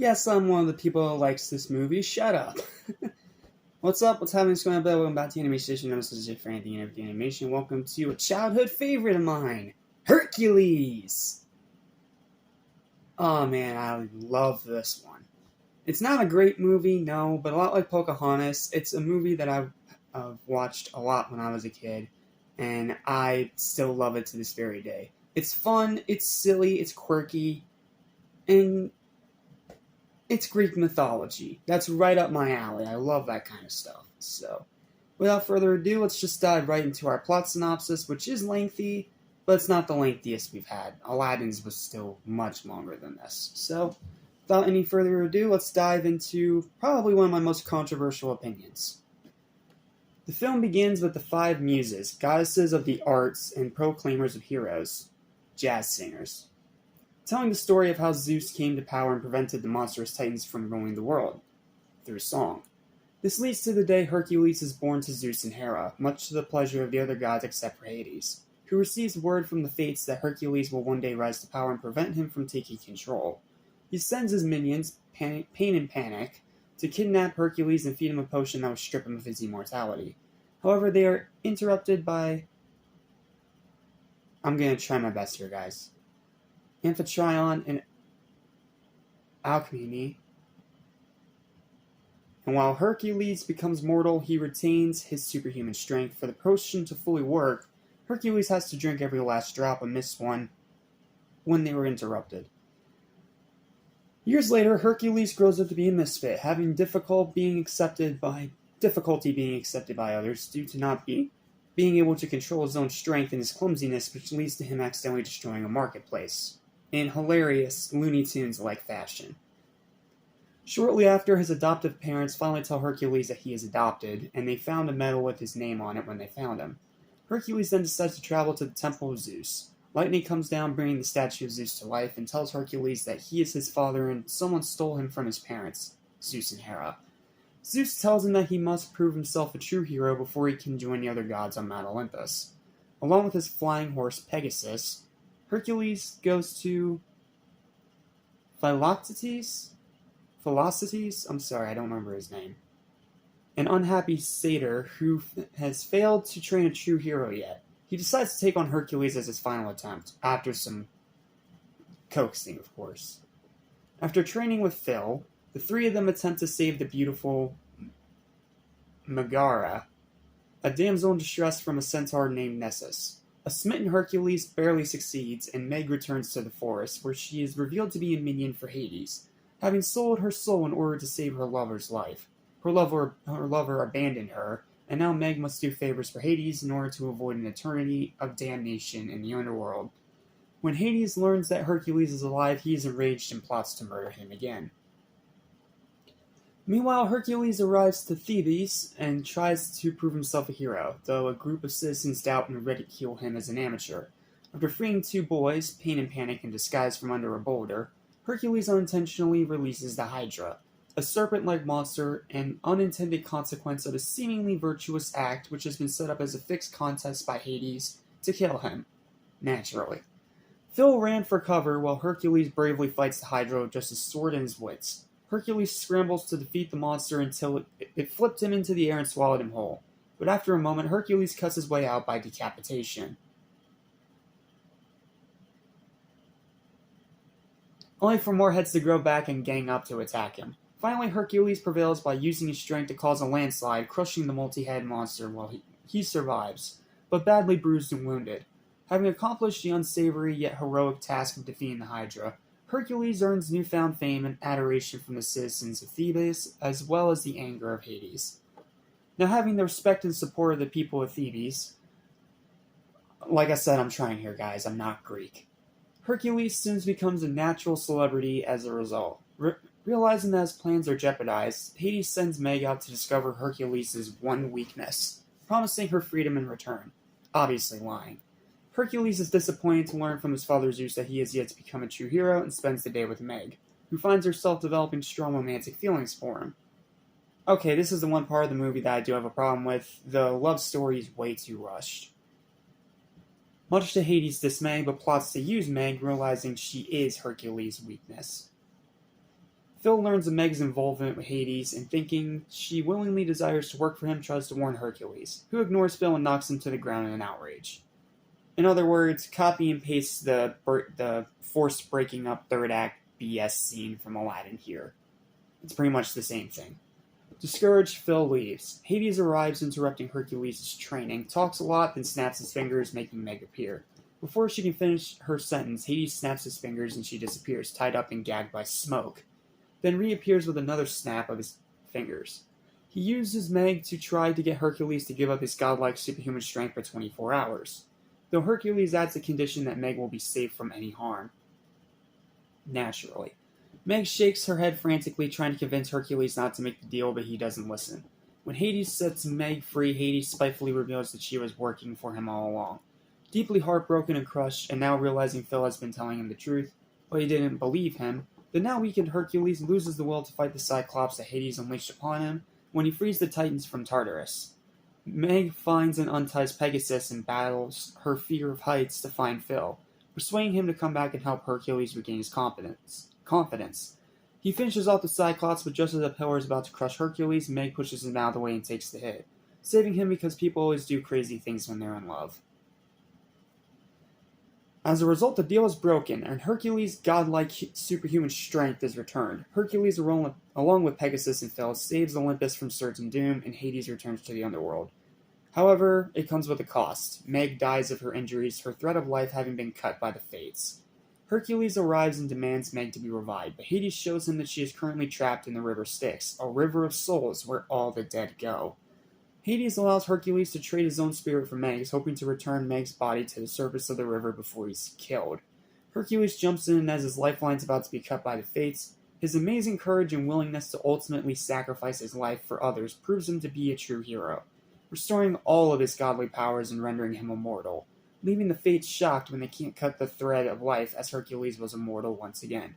Yes, I'm one of the people that likes this movie. Shut up. What's up? What's happening? What's going on? Welcome back to Animation Station. This is it for anything and everything animation. Welcome to a childhood favorite of mine, Hercules. Oh man, I love this one. It's not a great movie, no, but a lot like Pocahontas, it's a movie that I've watched a lot when I was a kid, and I still love it to this very day. It's fun, it's silly, it's quirky, and it's Greek mythology. That's right up my alley. I love that kind of stuff. So, without further ado, let's just dive right into our plot synopsis, which is lengthy, but it's not the lengthiest we've had. Aladdin's was still much longer than this. So, without any further ado, let's dive into probably one of my most controversial opinions. The film begins with the five muses, goddesses of the arts and proclaimers of heroes, jazz singers, telling the story of how Zeus came to power and prevented the monstrous titans from ruling the world through song. This leads to the day Hercules is born to Zeus and Hera, much to the pleasure of the other gods except for Hades, who receives word from the fates that Hercules will one day rise to power and prevent him from taking control. He sends his minions, Pain and Panic, to kidnap Hercules and feed him a potion that will strip him of his immortality. However, they are interrupted by... I'm going to try my best here, guys. Amphitryon and Alcmene. And while Hercules becomes mortal, he retains his superhuman strength. For the potion to fully work, Hercules has to drink every last drop and miss one when they were interrupted. Years later, Hercules grows up to be a misfit, having difficulty being accepted by others due to not being able to control his own strength and his clumsiness, which leads to him accidentally destroying a marketplace in hilarious Looney Tunes-like fashion. Shortly after, his adoptive parents finally tell Hercules that he is adopted, and they found a medal with his name on it when they found him. Hercules then decides to travel to the Temple of Zeus. Lightning comes down, bringing the statue of Zeus to life, and tells Hercules that he is his father and someone stole him from his parents, Zeus and Hera. Zeus tells him that he must prove himself a true hero before he can join the other gods on Mount Olympus. Along with his flying horse Pegasus, Hercules goes to Philoctetes? I'm sorry, I don't remember his name. An unhappy satyr who has failed to train a true hero yet. He decides to take on Hercules as his final attempt, after some coaxing, of course. After training with Phil, the three of them attempt to save the beautiful Megara, a damsel in distress from a centaur named Nessus. A smitten Hercules barely succeeds, and Meg returns to the forest, where she is revealed to be a minion for Hades, having sold her soul in order to save her lover's life. Her lover abandoned her, and now Meg must do favors for Hades in order to avoid an eternity of damnation in the underworld. When Hades learns that Hercules is alive, he is enraged and plots to murder him again. Meanwhile, Hercules arrives to Thebes and tries to prove himself a hero, though a group of citizens doubt and ridicule him as an amateur. After freeing two boys, Pain and Panic in disguise from under a boulder, Hercules unintentionally releases the Hydra, a serpent-like monster, an unintended consequence of a seemingly virtuous act which has been set up as a fixed contest by Hades to kill him, naturally. Phil ran for cover while Hercules bravely fights the Hydra with just his sword and his wits. Hercules scrambles to defeat the monster until it flipped him into the air and swallowed him whole. But after a moment, Hercules cuts his way out by decapitation. Only for more heads to grow back and gang up to attack him. Finally, Hercules prevails by using his strength to cause a landslide, crushing the multi-head monster while he survives, but badly bruised and wounded. Having accomplished the unsavory yet heroic task of defeating the Hydra, Hercules earns newfound fame and adoration from the citizens of Thebes, as well as the anger of Hades. Now, having the respect and support of the people of Thebes, like I said, I'm trying here, guys, I'm not Greek. Hercules soon becomes a natural celebrity as a result. Realizing that his plans are jeopardized, Hades sends Meg out to discover Hercules' one weakness, promising her freedom in return, obviously lying. Hercules is disappointed to learn from his father Zeus that he has yet to become a true hero and spends the day with Meg, who finds herself developing strong romantic feelings for him. Okay, this is the one part of the movie that I do have a problem with. The love story is way too rushed. Much to Hades' dismay, but plots to use Meg, realizing she is Hercules' weakness. Phil learns of Meg's involvement with Hades and, thinking she willingly desires to work for him, tries to warn Hercules, who ignores Phil and knocks him to the ground in an outrage. In other words, copy and paste the forced breaking up third act BS scene from Aladdin here. It's pretty much the same thing. Discouraged, Phil leaves. Hades arrives, interrupting Hercules' training, talks a lot, then snaps his fingers, making Meg appear. Before she can finish her sentence, Hades snaps his fingers and she disappears, tied up and gagged by smoke, then reappears with another snap of his fingers. He uses Meg to try to get Hercules to give up his godlike superhuman strength for 24 hours, though Hercules adds a condition that Meg will be safe from any harm. Naturally. Meg shakes her head frantically, trying to convince Hercules not to make the deal, but he doesn't listen. When Hades sets Meg free, Hades spitefully reveals that she was working for him all along. Deeply heartbroken and crushed, and now realizing Phil has been telling him the truth, but he didn't believe him, the now weakened Hercules loses the will to fight the Cyclops that Hades unleashed upon him when he frees the Titans from Tartarus. Meg finds and unties Pegasus and battles her fear of heights to find Phil, persuading him to come back and help Hercules regain his confidence. He finishes off the Cyclops, but just as the pillar is about to crush Hercules, Meg pushes him out of the way and takes the hit, saving him because people always do crazy things when they're in love. As a result, the deal is broken, and Hercules' godlike superhuman strength is returned. Hercules, along with Pegasus and Phil, saves Olympus from certain doom, and Hades returns to the underworld. However, it comes with a cost. Meg dies of her injuries, her thread of life having been cut by the fates. Hercules arrives and demands Meg to be revived, but Hades shows him that she is currently trapped in the river Styx, a river of souls where all the dead go. Hades allows Hercules to trade his own spirit for Meg's, hoping to return Meg's body to the surface of the river before he's killed. Hercules jumps in as his lifeline is about to be cut by the fates. His amazing courage and willingness to ultimately sacrifice his life for others proves him to be a true hero, restoring all of his godly powers and rendering him immortal, leaving the fates shocked when they can't cut the thread of life as Hercules was immortal once again.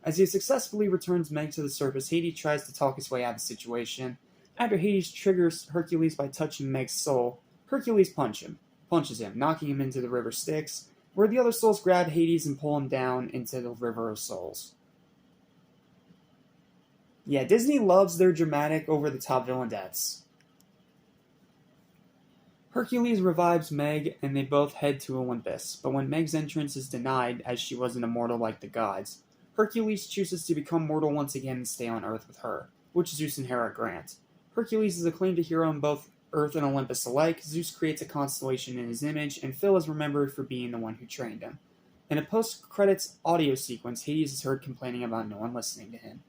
As he successfully returns Meg to the surface, Hades tries to talk his way out of the situation. After Hades triggers Hercules by touching Meg's soul, Hercules punches him, knocking him into the river Styx, where the other souls grab Hades and pull him down into the river of souls. Yeah, Disney loves their dramatic, over-the-top villain deaths. Hercules revives Meg, and they both head to Olympus, but when Meg's entrance is denied, as she wasn't immortal like the gods, Hercules chooses to become mortal once again and stay on Earth with her, which Zeus and Hera grant. Hercules is acclaimed a hero in both Earth and Olympus alike. Zeus creates a constellation in his image, and Phil is remembered for being the one who trained him. In a post-credits audio sequence, Hades is heard complaining about no one listening to him.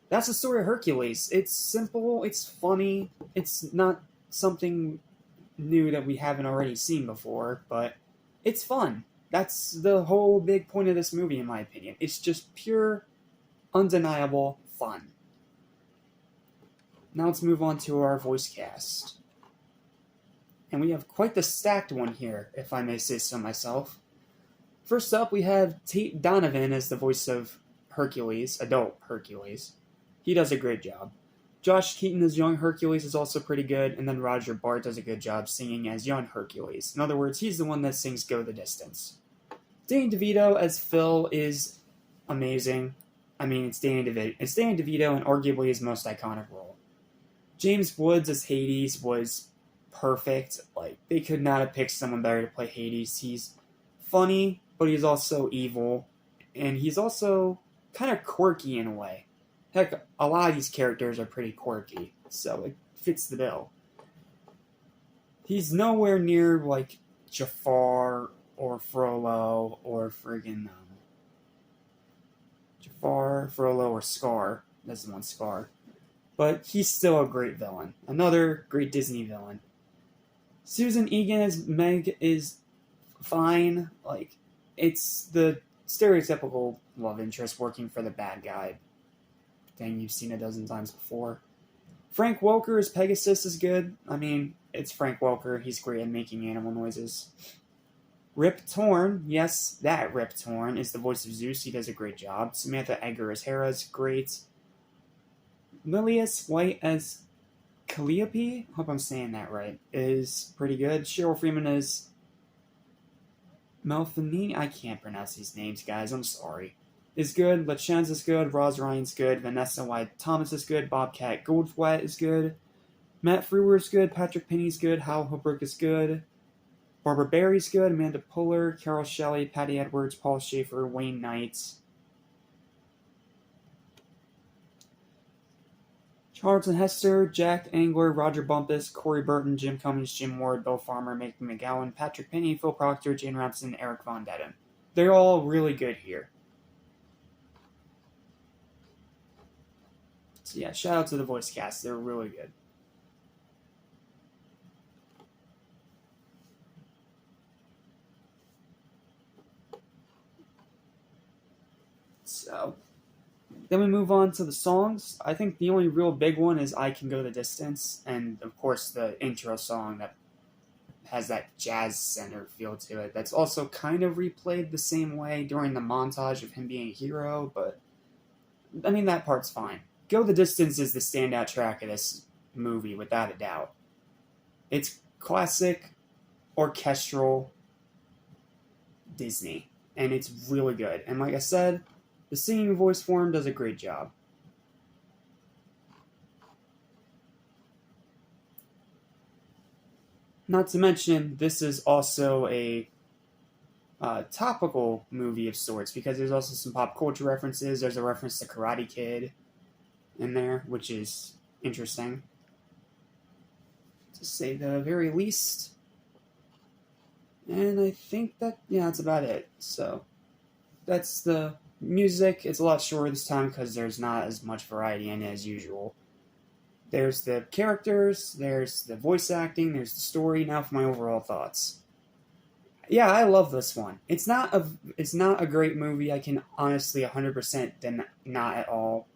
That's the story of Hercules. It's simple, it's funny, it's not something new that we haven't already seen before, but it's fun. That's the whole big point of this movie, in my opinion. It's just pure, undeniable fun. Now let's move on to our voice cast. And we have quite the stacked one here, if I may say so myself. First up, we have Tate Donovan as the voice of Hercules, adult Hercules. He does a great job. Josh Keaton as young Hercules is also pretty good, and then Roger Bart does a good job singing as young Hercules. In other words, he's the one that sings Go the Distance. Danny DeVito as Phil is amazing. I mean, it's Danny DeVito and arguably his most iconic role. James Woods as Hades was perfect. Like, they could not have picked someone better to play Hades. He's funny, but he's also evil, and he's also kind of quirky in a way. Heck, a lot of these characters are pretty quirky, so it fits the bill. He's nowhere near, like, Jafar or Frollo or friggin' Jafar, Frollo, or Scar. That's the one, Scar. But he's still a great villain. Another great Disney villain. Susan Egan as Meg is fine. Like, it's the stereotypical love interest working for the bad guy. Thing you've seen a dozen times before. Frank Welker as Pegasus is good. I mean, it's Frank Welker. He's great at making animal noises. Rip Torn, yes, that Rip Torn is the voice of Zeus. He does a great job. Samantha Eggar as Hera is great. Lilias White as Calliope, hope I'm saying that right, is pretty good. Cheryl Freeman as Melfanini. I can't pronounce these names, guys. I'm sorry. is good, LeChen's is good, Roz Ryan's good, Vanessa White Thomas is good, Bobcat Goldthwait is good, Matt Frewer is good, Patrick Penny's good, Hal Holbrook is good, Barbara Barry's good, Amanda Puller, Carol Shelley, Patty Edwards, Paul Schaefer, Wayne Knight, Charlton Hester, Jack Angler, Roger Bumpus, Corey Burton, Jim Cummings, Jim Ward, Bill Farmer, Mickey McGowan, Patrick Penny, Phil Proctor, Jane Ramsden, Eric Von Detten. They're all really good here. So yeah, shout out to the voice cast. They're really good. So then we move on to the songs. I think the only real big one is I Can Go the Distance, and of course the intro song that has that jazz center feel to it. That's also kind of replayed the same way during the montage of him being a hero, but I mean, that part's fine. Go the Distance is the standout track of this movie, without a doubt. It's classic, orchestral Disney, and it's really good. And like I said, the singing voice form does a great job. Not to mention, this is also a topical movie of sorts, because there's also some pop culture references. There's a reference to Karate Kid in there, which is interesting, to say the very least. And I think that's about it. So, that's the music. It's a lot shorter this time because there's not as much variety in it as usual. There's the characters, there's the voice acting, there's the story. Now for my overall thoughts. Yeah, I love this one. It's not a great movie. I can honestly 100% not at all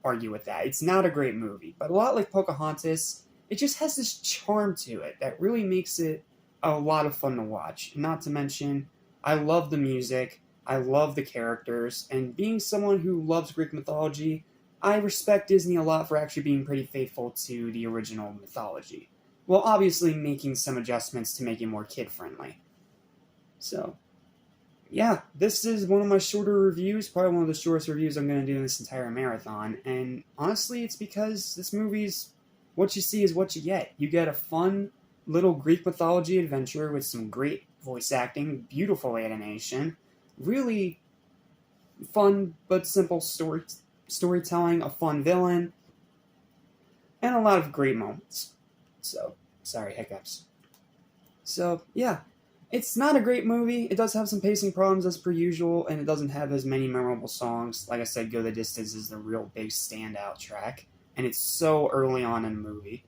argue with that. It's not a great movie, but a lot like Pocahontas, it just has this charm to it that really makes it a lot of fun to watch. Not to mention, I love the music, I love the characters, and being someone who loves Greek mythology, I respect Disney a lot for actually being pretty faithful to the original mythology, while obviously making some adjustments to make it more kid-friendly. So, yeah, this is one of my shorter reviews, probably one of the shortest reviews I'm going to do in this entire marathon, and honestly, it's because this movie's what you see is what you get. You get a fun little Greek mythology adventure with some great voice acting, beautiful animation, really fun but simple storytelling, a fun villain, and a lot of great moments. So, sorry, hiccups. So, yeah, it's not a great movie. It does have some pacing problems as per usual, and it doesn't have as many memorable songs. Like I said, Go the Distance is the real big standout track, and it's so early on in the movie.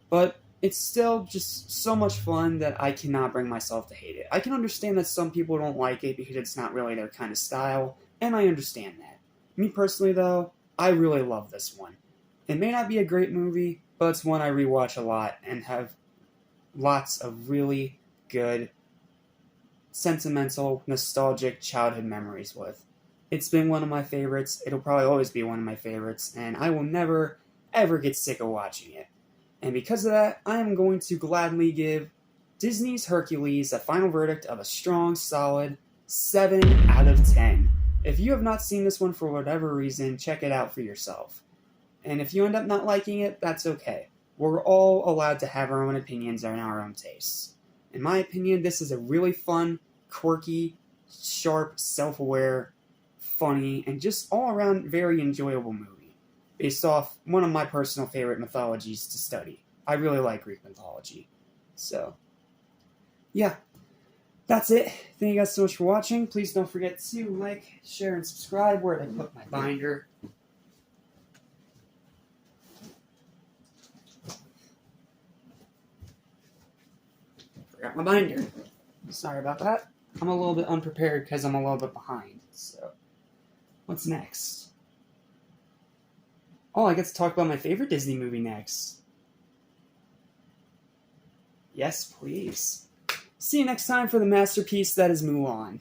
But it's still just so much fun that I cannot bring myself to hate it. I can understand that some people don't like it because it's not really their kind of style, and I understand that. Me personally, though, I really love this one. It may not be a great movie, but it's one I rewatch a lot and have lots of really good, sentimental, nostalgic childhood memories with. It's been one of my favorites. It'll probably always be one of my favorites, and I will never, ever get sick of watching it. And because of that, I am going to gladly give Disney's Hercules a final verdict of a strong, solid 7 out of 10. If you have not seen this one for whatever reason, check it out for yourself. And if you end up not liking it, that's okay. We're all allowed to have our own opinions and our own tastes. In my opinion, this is a really fun, quirky, sharp, self-aware, funny, and just all-around very enjoyable movie, based off one of my personal favorite mythologies to study. I really like Greek mythology. So, yeah. That's it. Thank you guys so much for watching. Please don't forget to like, share, and subscribe where I put my binder. Forgot my binder. Sorry about that. I'm a little bit unprepared because I'm a little bit behind. So, what's next? Oh, I get to talk about my favorite Disney movie next. Yes, please. See you next time for the masterpiece that is Mulan.